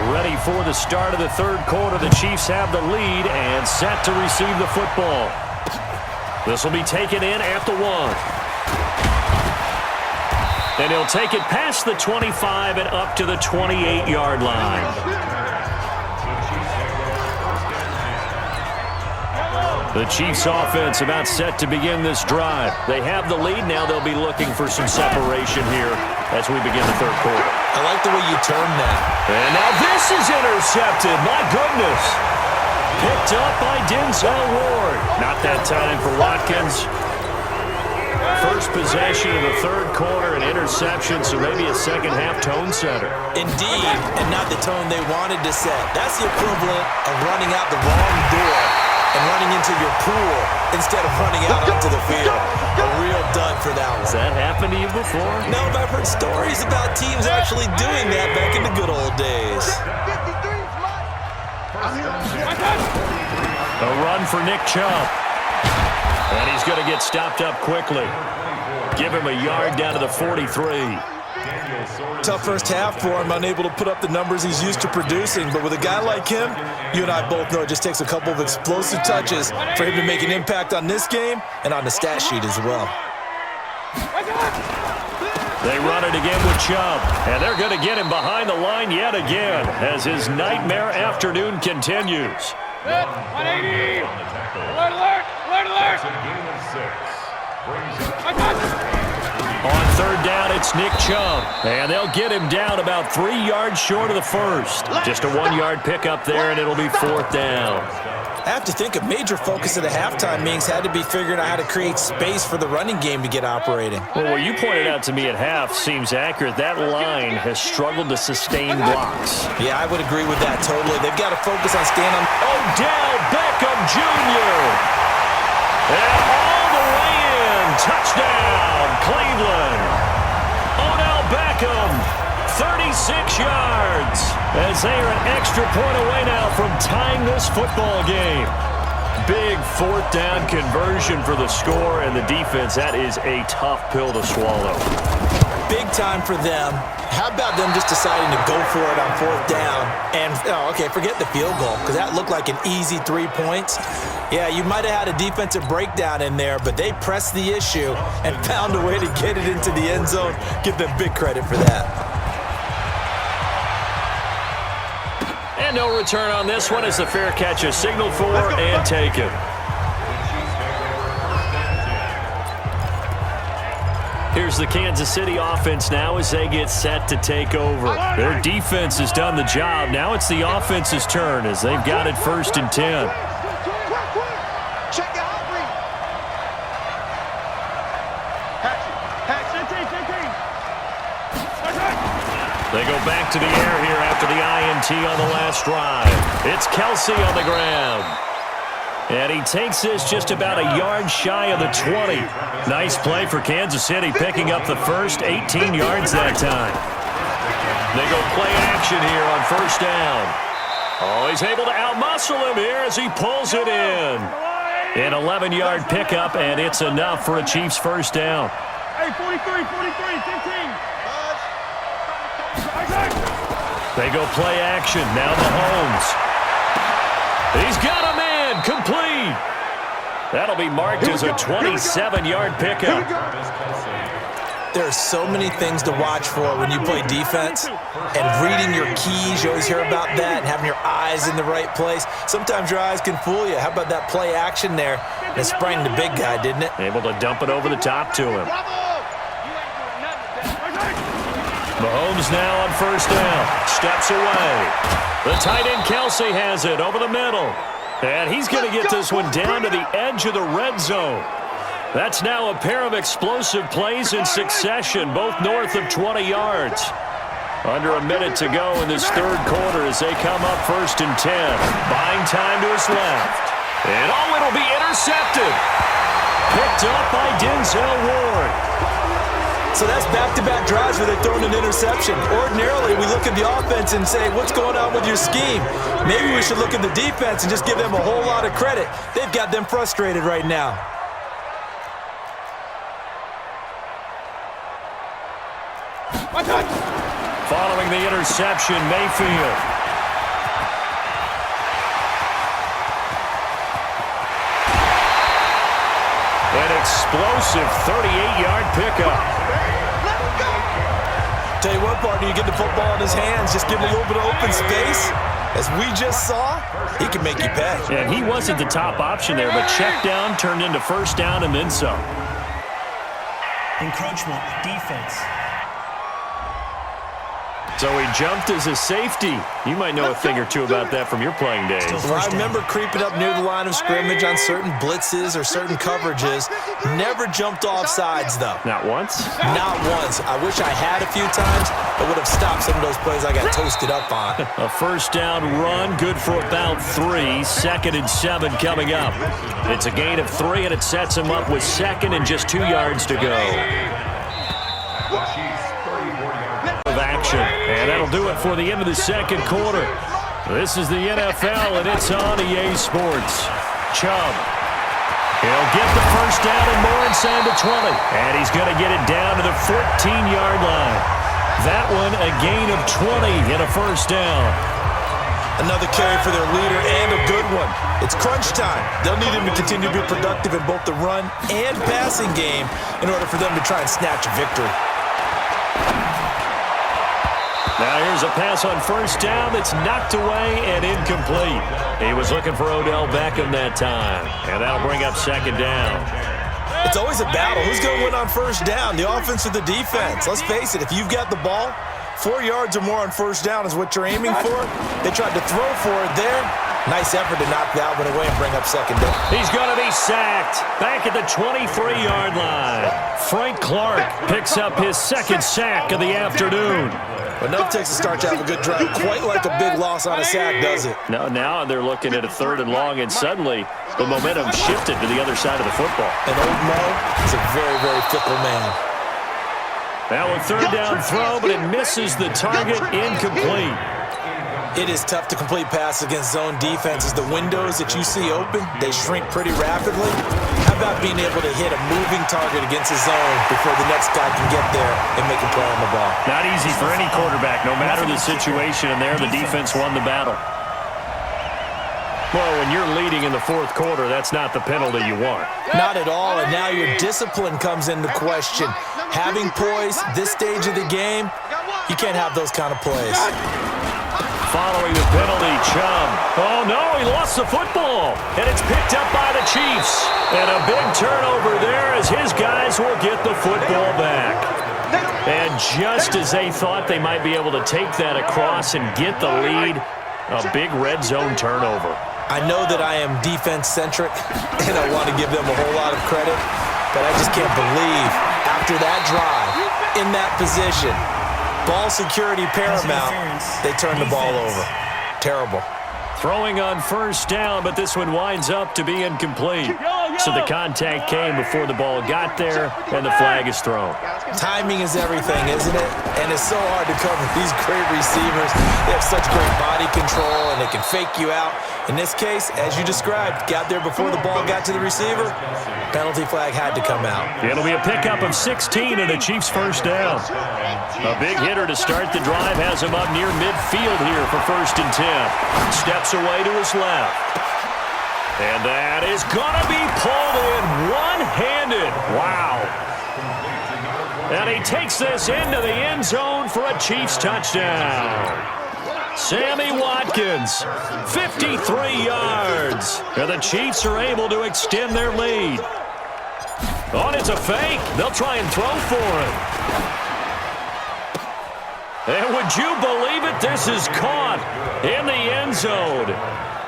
Ready for the start of the third quarter. The Chiefs have the lead and set to receive the football. This will be taken in at the 1. And he'll take it past the 25 and up to the 28-yard line. The Chiefs offense about set to begin this drive. They have the lead. Now they'll be looking for some separation here as we begin the third quarter. I like the way you turned that. And now this is intercepted. My goodness. Picked up by Denzel Ward. Not that time for Watkins. First possession of the third quarter, an interception, so maybe a second-half tone setter. Indeed, and not the tone they wanted to set. That's the equivalent of running out the wrong door and running into your pool instead of running out onto the field. A real dud for that one. Has that happened to you before? No, but I've heard stories about teams actually doing that back in the good old days. A run for Nick Chubb. And he's going to get stopped up quickly. Give him a yard down to the 43. Tough first half for him, unable to put up the numbers he's used to producing. But with a guy like him, you and I both know it just takes a couple of explosive touches for him to make an impact on this game and on the stat sheet as well. They run it again with Chubb. And they're going to get him behind the line yet again as his nightmare afternoon continues. 180! Alert, alert! Alert, alert! On third down, it's Nick Chubb. And they'll get him down about 3 yards short of the first. Just a 1-yard pickup there, and it'll be fourth down. I have to think a major focus of the halftime meetings had to be figuring out how to create space for the running game to get operating. Well, what you pointed out to me at half seems accurate. That line has struggled to sustain blocks. Yeah, I would agree with that totally. They've got to focus on staying on... Odell Beckham Jr. And all the way in. Touchdown, Cleveland. Odell Beckham, 36 yards. As they are an extra point away now from tying this football game. Big fourth down conversion for the score, and the defense, that is a tough pill to swallow. Big time for them. How about them just deciding to go for it on fourth down? And, forget the field goal, because that looked like an easy 3 points. Yeah, you might have had a defensive breakdown in there, but they pressed the issue and found a way to get it into the end zone. Give them big credit for that. And no return on this one as the fair catch is signaled for and taken. Here's the Kansas City offense now as they get set to take over. Their defense has done the job. Now it's the offense's turn as they've got it 1st and 10. They go back to the air here after the INT on the last drive. It's Kelsey on the ground. And he takes this just about a yard shy of the 20. Nice play for Kansas City, picking up the first 18 yards that time. They go play action here on first down. Oh, he's able to outmuscle him here as he pulls it in. An 11-yard pickup, and it's enough for a Chiefs first down. Hey, 43, 15. They go play action. Now Mahomes. He's got a man. Complete. That'll be marked as a 27-yard pickup. There are so many things to watch for when you play defense. And reading your keys, you always hear about that, and having your eyes in the right place. Sometimes your eyes can fool you. How about that play action there? It sprang the big guy, didn't it? Able to dump it over the top to him. Mahomes now on first down. Steps away. The tight end Kelsey has it over the middle. And he's going to get this one down to the edge of the red zone. That's now a pair of explosive plays in succession, both north of 20 yards. Under a minute to go in this third quarter as they come up 1st and 10. Buying time to his left. And it'll be intercepted. Picked up by Denzel Ward. So that's back-to-back drives where they're throwing an interception. Ordinarily, we look at the offense and say, what's going on with your scheme? Maybe we should look at the defense and just give them a whole lot of credit. They've got them frustrated right now. Following the interception, Mayfield. explosive 38-yard pickup. Tell you what, partner, you get the football in his hands, just give him a little bit of open space. As we just saw, he can make you pay. And he wasn't the top option there, but check down turned into first down and then some. Encroachment, defense. So he jumped as a safety. You might know a thing or two about that from your playing days. Well, I remember creeping up near the line of scrimmage on certain blitzes or certain coverages. Never jumped off sides, though. Not once? Not once. I wish I had a few times. I would have stopped some of those plays I got toasted up on. A first down run, good for about 3. 2nd and 7 coming up. It's a gain of 3, and it sets him up with 2nd and just 2 yards to go. Of action, and that'll do it for the end of the second quarter. This is the NFL, and it's on EA Sports. Chubb. He'll get the first down and more inside the 20, and he's going to get it down to the 14-yard line. That one, a gain of 20 and a first down. Another carry for their leader and a good one. It's crunch time. They'll need him to continue to be productive in both the run and passing game in order for them to try and snatch a victory. Now here's a pass on first down that's knocked away and incomplete. He was looking for Odell Beckham that time, and that'll bring up 2nd down. It's always a battle. Who's going to win on first down, the offense or the defense? Let's face it, if you've got the ball, 4 yards or more on first down is what you're aiming for. They tried to throw for it there. Nice effort to knock that one away and bring up 2nd down. He's going to be sacked back at the 23-yard line. Frank Clark picks up his 2nd sack of the afternoon. But enough takes a start to have a good drive. Quite like a big loss on a sack, does it? Now they're looking at a 3rd and long, and suddenly the momentum shifted to the other side of the football. And old Mo is a very, very fickle man. Now a 3rd down throw, but it misses the target, incomplete. It is tough to complete passes against zone defenses. The windows that you see open, they shrink pretty rapidly. How about being able to hit a moving target against a zone before the next guy can get there and make a play on the ball? Not easy for any quarterback, no matter the situation, and there the defense won the battle. Well, when you're leading in the 4th quarter, that's not the penalty you want. Not at all, and now your discipline comes into question. Having poise this stage of the game, you can't have those kind of plays. Following the penalty, Chubb. Oh, no, he lost the football. And it's picked up by the Chiefs. And a big turnover there as his guys will get the football back. And just as they thought they might be able to take that across and get the lead, a big red zone turnover. I know that I am defense-centric, and I want to give them a whole lot of credit, but I just can't believe after that drive, in that position, ball security paramount, they turn the ball over. Terrible. Throwing on first down, but this one winds up to be incomplete. So the contact came before the ball got there, and the flag is thrown. Timing is everything, isn't it? And it's so hard to cover these great receivers. They have such great body control, and they can fake you out. In this case, as you described, got there before the ball got to the receiver. Penalty flag had to come out. It'll be a pickup of 16 and a Chiefs first down. A big hitter to start the drive has him up near midfield here for 1st and 10. Steps away to his left. And that is going to be pulled in one-handed. Wow. And he takes this into the end zone for a Chiefs touchdown. Sammy Watkins, 53 yards. And the Chiefs are able to extend their lead. Oh, and it's a fake. They'll try and throw for it. And would you believe it? This is caught in the end zone.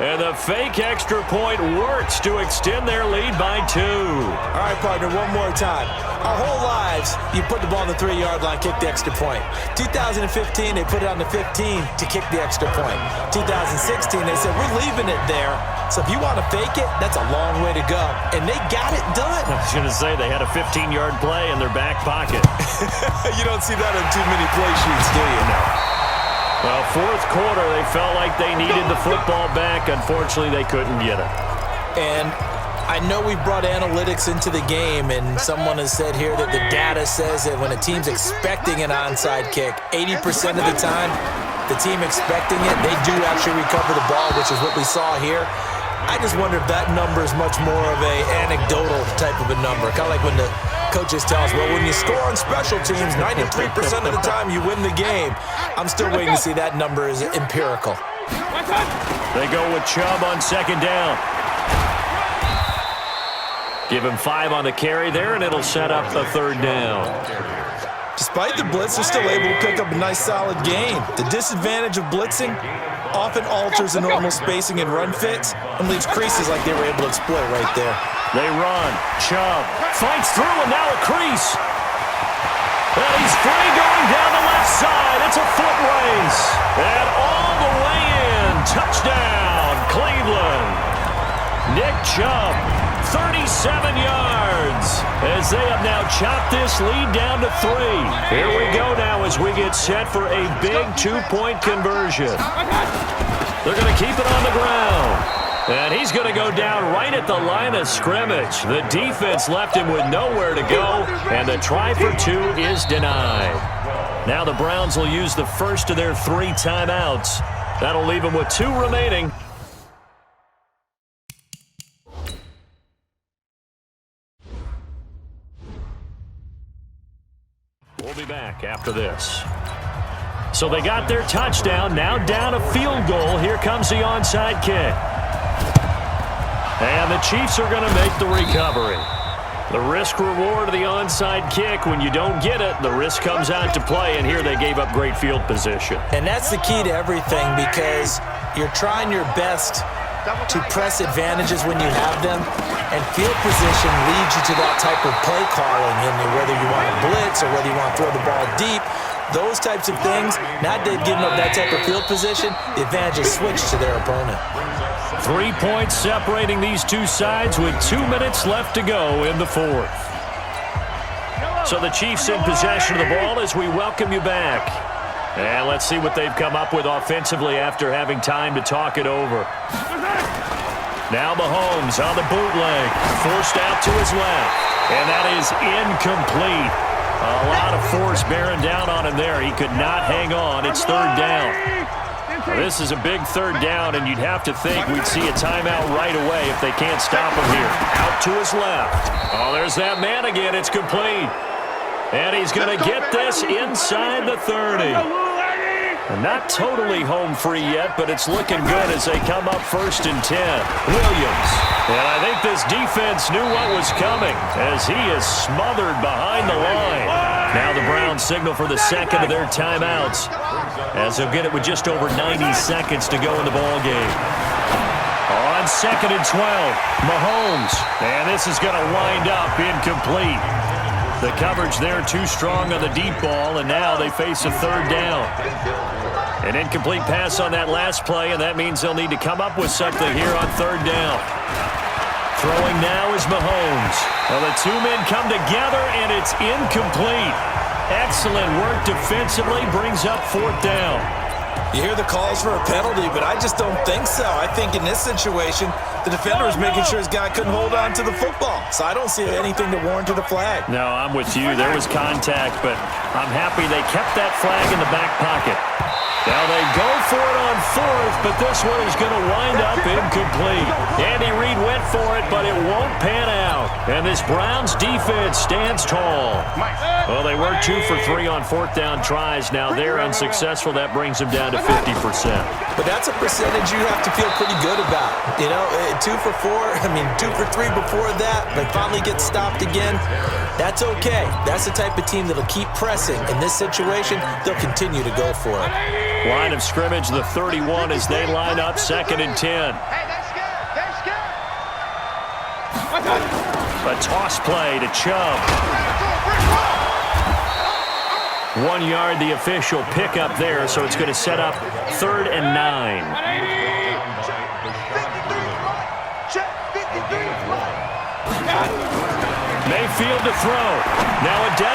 And the fake extra point works to extend their lead by 2. All right, partner, one more time. Our whole lives, you put the ball on the 3-yard line, kick the extra point. 2015, they put it on the 15 to kick the extra point. 2016, they said, we're leaving it there. So if you want to fake it, that's a long way to go. And they got it done. I was going to say, they had a 15-yard play in their back pocket. You don't see that on too many play sheets, do you? No. Well, 4th quarter, they felt like they needed the football back. Unfortunately, they couldn't get it. And I know we brought analytics into the game, and someone has said here that the data says that when a team's expecting an onside kick, 80% of the time, the team expecting it, they do actually recover the ball, which is what we saw here. I just wonder if that number is much more of a anecdotal type of a number. Kind of like when the coaches tell us, well, when you score on special teams, 93% of the time you win the game. I'm still waiting to see that number is empirical. They go with Chubb on second down. Give him 5 on the carry there, and it'll set up the third down. Despite the blitz, they're still able to pick up a nice, solid gain. The disadvantage of blitzing often alters the normal spacing and run fits and leaves creases like they were able to exploit right there. They run. Chubb fights through, and now a crease. And he's free going down the left side. It's a foot race. And all the way in. Touchdown, Cleveland. Nick Chubb, 37 yards, as they have now chopped this lead down to 3. Here we go now as we get set for a big 2-point conversion. They're going to keep it on the ground. And he's going to go down right at the line of scrimmage. The defense left him with nowhere to go, and the try for 2 is denied. Now the Browns will use the first of their 3 timeouts. That'll leave them with 2 remaining. We'll be back after this. So they got their touchdown, now down a field goal. Here comes the onside kick. And the Chiefs are going to make the recovery. The risk-reward of the onside kick, when you don't get it, the risk comes out to play, and here they gave up great field position. And that's the key to everything, because you're trying your best to press advantages when you have them, and field position leads you to that type of play calling, and whether you want to blitz or whether you want to throw the ball deep, those types of things, not giving up that type of field position, the advantage is switched to their opponent. 3 points separating these two sides with 2 minutes left to go in the 4th. So the Chiefs in possession of the ball as we welcome you back. And let's see what they've come up with offensively after having time to talk it over. Now Mahomes on the bootleg, forced out to his left. And that is incomplete. A lot of force bearing down on him there. He could not hang on. It's 3rd down. Now, this is a big 3rd down, and you'd have to think we'd see a timeout right away if they can't stop him here. Out to his left. Oh, there's that man again. It's complete. And he's going to get this inside the 30. Not totally home free yet, but it's looking good as they come up 1st and 10. Williams. And I think this defense knew what was coming as he is smothered behind the line. Now the Browns signal for the second of their timeouts as they'll get it with just over 90 seconds to go in the ball game. On 2nd and 12, Mahomes. And this is going to wind up incomplete. The coverage there too strong on the deep ball, and now they face a 3rd down. An incomplete pass on that last play, and that means they'll need to come up with something here on 3rd down. Throwing now is Mahomes. Well, the 2 men come together, and it's incomplete. Excellent work defensively, brings up 4th down. You hear the calls for a penalty, but I just don't think so. I think in this situation, the defender was making sure his guy couldn't hold on to the football. So I don't see anything to warrant a flag. No, I'm with you. There was contact, but I'm happy they kept that flag in the back pocket. Now they go for it on 4th, but this one is going to wind up incomplete. Andy Reid went for it, but it won't pan out. And this Browns defense stands tall. Well, they were 2 for 3 on 4th down tries. Now they're unsuccessful. That brings them down to 50%. But that's a percentage you have to feel pretty good about. You know, 2 for 4, 2 for 3 before that, but finally get stopped again. That's okay. That's the type of team that'll keep pressing. In this situation, they'll continue to go for it. Line of scrimmage, the 31 as they line up 2nd and 10. A toss play to Chubb. 1 yard, the official pickup there, so it's going to set up 3rd and 9. Mayfield to throw. Now a dead